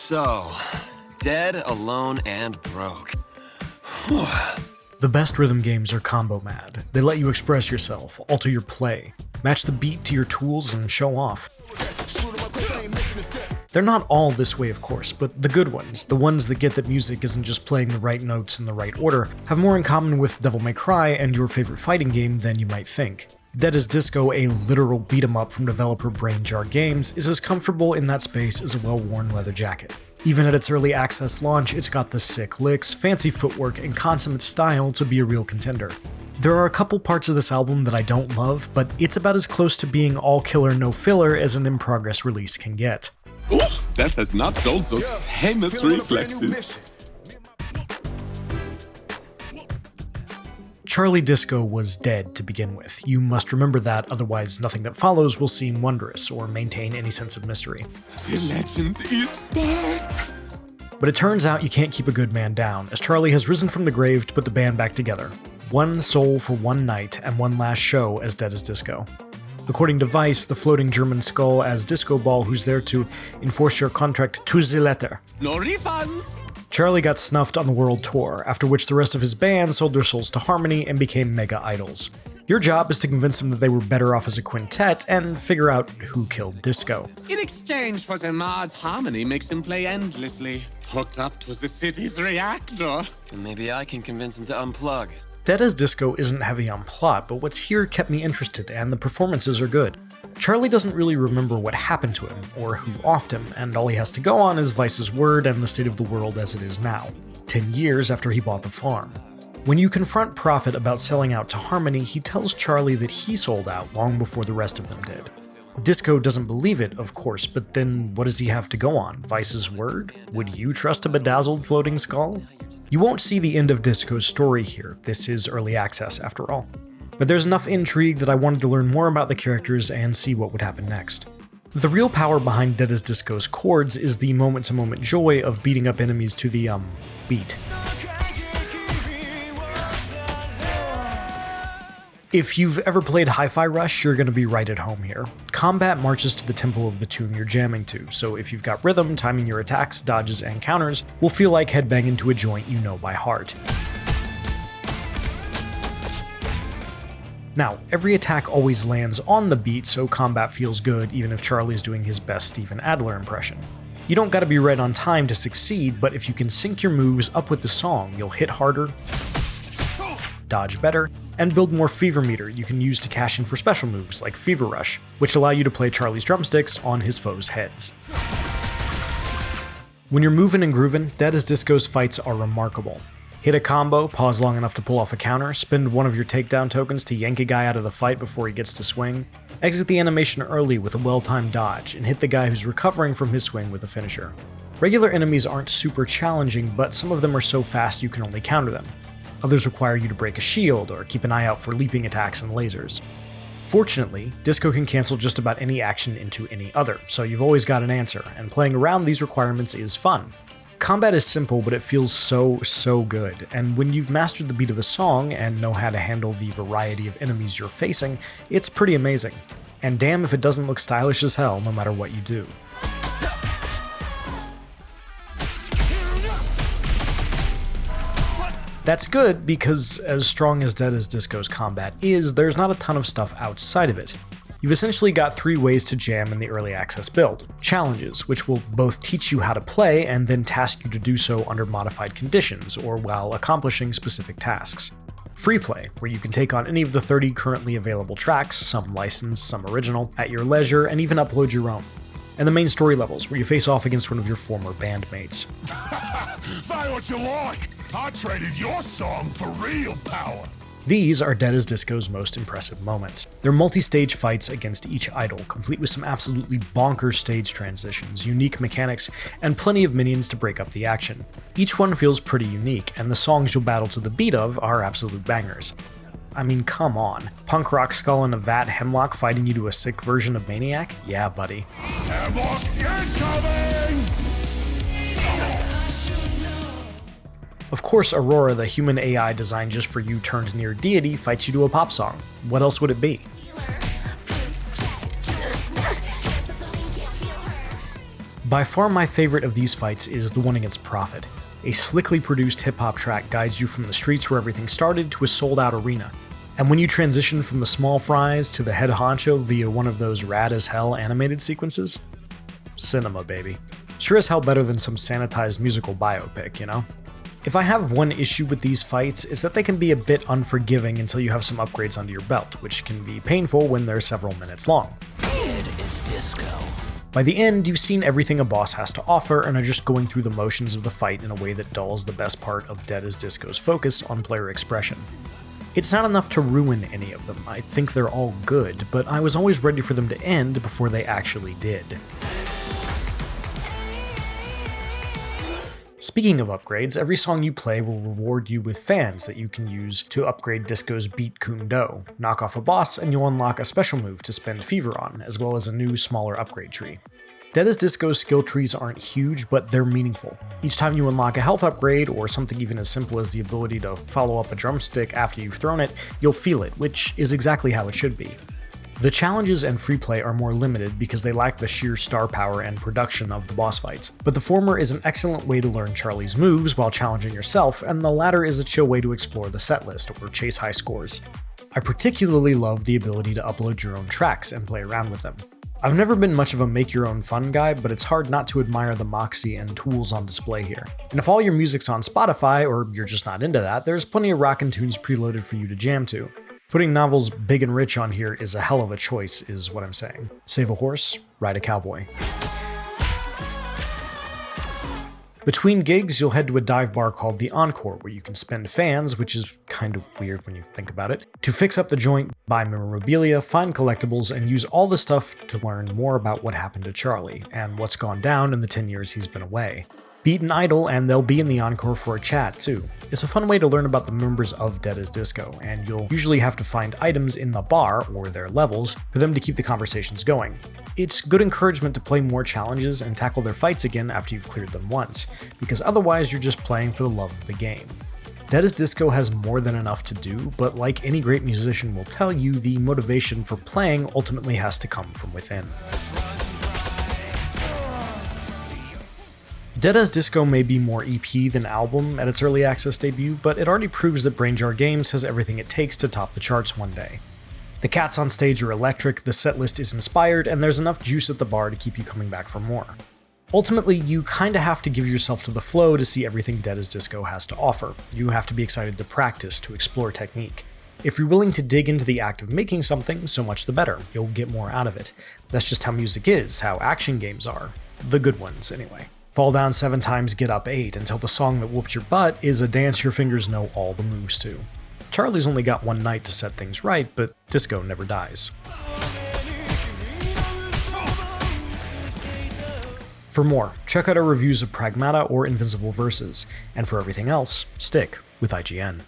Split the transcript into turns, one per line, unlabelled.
So, dead, alone, and broke.
The best rhythm games are combo mad. They let you express yourself, alter your play, match the beat to your tools, and show off. They're not all this way, of course, but the good ones, the ones that get that music isn't just playing the right notes in the right order, have more in common with Devil May Cry and your favorite fighting game than you might think. Dead as Disco, a literal beat-em-up from developer Brain Jar Games, is as comfortable in that space as a well-worn leather jacket. Even at its early access launch, it's got the sick licks, fancy footwork, and consummate style to be a real contender. There are a couple parts of this album that I don't love, but it's about as close to being all killer no filler as an in-progress release can get.
Ooh, that has not those famous reflexes.
Charlie Disco was dead to begin with. You must remember that, otherwise nothing that follows will seem wondrous or maintain any sense of mystery.
The legend is back!
But it turns out you can't keep a good man down, as Charlie has risen from the grave to put the band back together. One soul for one night and one last show as Dead as Disco. According to Vice, the floating German skull as Disco Ball who's there to enforce your contract to the letter.
No refunds!
Charlie got snuffed on the world tour, after which the rest of his band sold their souls to Harmony and became mega idols. Your job is to convince them that they were better off as a quintet and figure out who killed Disco.
In exchange for the mods, Harmony makes him play endlessly, hooked up to the city's reactor.
And maybe I can convince him to unplug.
Dead as Disco isn't heavy on plot, but what's here kept me interested, and the performances are good. Charlie doesn't really remember what happened to him, or who offed him, and all he has to go on is Vice's word and the state of the world as it is now, 10 years after he bought the farm. When you confront Prophet about selling out to Harmony, he tells Charlie that he sold out long before the rest of them did. Disco doesn't believe it, of course, but then what does he have to go on? Vice's word? Would you trust a bedazzled floating skull? You won't see the end of Disco's story here, this is early access after all. But there's enough intrigue that I wanted to learn more about the characters and see what would happen next. The real power behind Dead as Disco's chords is the moment-to-moment joy of beating up enemies to the, beat. If you've ever played Hi-Fi Rush, you're gonna be right at home here. Combat marches to the tempo of the tune you're jamming to, so if you've got rhythm, timing your attacks, dodges, and counters will feel like headbanging to a joint you know by heart. Now, every attack always lands on the beat, so combat feels good even if Charlie's doing his best Steven Adler impression. You don't gotta be right on time to succeed, but if you can sync your moves up with the song, you'll hit harder, dodge better, and build more fever meter you can use to cash in for special moves like Fever Rush, which allow you to play Charlie's drumsticks on his foes' heads. When you're moving and grooving, Dead as Disco's fights are remarkable. Hit a combo, pause long enough to pull off a counter, spend one of your takedown tokens to yank a guy out of the fight before he gets to swing, exit the animation early with a well-timed dodge, and hit the guy who's recovering from his swing with a finisher. Regular enemies aren't super challenging, but some of them are so fast you can only counter them. Others require you to break a shield or keep an eye out for leaping attacks and lasers. Fortunately, Disco can cancel just about any action into any other, so you've always got an answer, and playing around these requirements is fun. Combat is simple, but it feels so good, and when you've mastered the beat of a song and know how to handle the variety of enemies you're facing, it's pretty amazing. And damn if it doesn't look stylish as hell no matter what you do. That's good, because as strong as Dead as Disco's combat is, there's not a ton of stuff outside of it. You've essentially got 3 ways to jam in the early access build. Challenges, which will both teach you how to play and then task you to do so under modified conditions, or while accomplishing specific tasks. Free play, where you can take on any of the 30 currently available tracks, some licensed, some original, at your leisure, and even upload your own. And the main story levels, where you face off against one of your former bandmates.
Say what you like! I traded your song for real power!
These are Dead as Disco's most impressive moments. They're multi-stage fights against each idol, complete with some absolutely bonkers stage transitions, unique mechanics, and plenty of minions to break up the action. Each one feels pretty unique, and the songs you'll battle to the beat of are absolute bangers. I mean, come on. Punk rock skull in a vat Hemlock fighting you to a sick version of Maniac? Yeah, buddy.
Hemlock incoming!
Of course, Aurora, the human AI designed just for you turned near deity, fights you to a pop song. What else would it be? By far my favorite of these fights is the one against Prophet. A slickly produced hip-hop track guides you from the streets where everything started to a sold-out arena. And when you transition from the small fries to the head honcho via one of those rad-as-hell animated sequences, cinema, baby. Sure as hell better than some sanitized musical biopic, you know? If I have one issue with these fights, it's that they can be a bit unforgiving until you have some upgrades under your belt, which can be painful when they're several minutes long.
Dead is disco.
By the end, you've seen everything a boss has to offer and are just going through the motions of the fight in a way that dulls the best part of Dead is Disco's focus on player expression. It's not enough to ruin any of them. I think they're all good, but I was always ready for them to end before they actually did. Speaking of upgrades, every song you play will reward you with fans that you can use to upgrade Disco's Beat Kundo. Knock off a boss and you'll unlock a special move to spend Fever on, as well as a new, smaller upgrade tree. Dead is Disco's skill trees aren't huge, but they're meaningful. Each time you unlock a health upgrade, or something even as simple as the ability to follow up a drumstick after you've thrown it, you'll feel it, which is exactly how it should be. The challenges and free play are more limited because they lack the sheer star power and production of the boss fights, but the former is an excellent way to learn Charlie's moves while challenging yourself, and the latter is a chill way to explore the setlist or chase high scores. I particularly love the ability to upload your own tracks and play around with them. I've never been much of a make-your-own-fun guy, but it's hard not to admire the moxie and tools on display here. And if all your music's on Spotify, or you're just not into that, there's plenty of rockin' tunes preloaded for you to jam to. Putting novels Big and Rich on here is a hell of a choice, is what I'm saying. Save a horse, ride a cowboy. Between gigs, you'll head to a dive bar called the Encore, where you can spend fans, which is kind of weird when you think about it, to fix up the joint, buy memorabilia, find collectibles, and use all the stuff to learn more about what happened to Charlie, and what's gone down in the 10 years he's been away. Beat an idol, and they'll be in the Encore for a chat, too. It's a fun way to learn about the members of Dead is Disco, and you'll usually have to find items in the bar, or their levels, for them to keep the conversations going. It's good encouragement to play more challenges and tackle their fights again after you've cleared them once, because otherwise you're just playing for the love of the game. Dead is Disco has more than enough to do, but like any great musician will tell you, the motivation for playing ultimately has to come from within. Dead is Disco may be more EP than album at its early access debut, but it already proves that Brainjar Games has everything it takes to top the charts one day. The cats on stage are electric, the setlist is inspired, and there's enough juice at the bar to keep you coming back for more. Ultimately, you kinda have to give yourself to the flow to see everything Dead is Disco has to offer. You have to be excited to practice, to explore technique. If you're willing to dig into the act of making something, so much the better. You'll get more out of it. That's just how music is, how action games are. The good ones, anyway. Fall down 7 times, get up 8, until the song that whoops your butt is a dance your fingers know all the moves to. Charlie's only got one night to set things right, but Disco never dies. For more, check out our reviews of Pragmata or Invincible Verses, and for everything else, stick with IGN.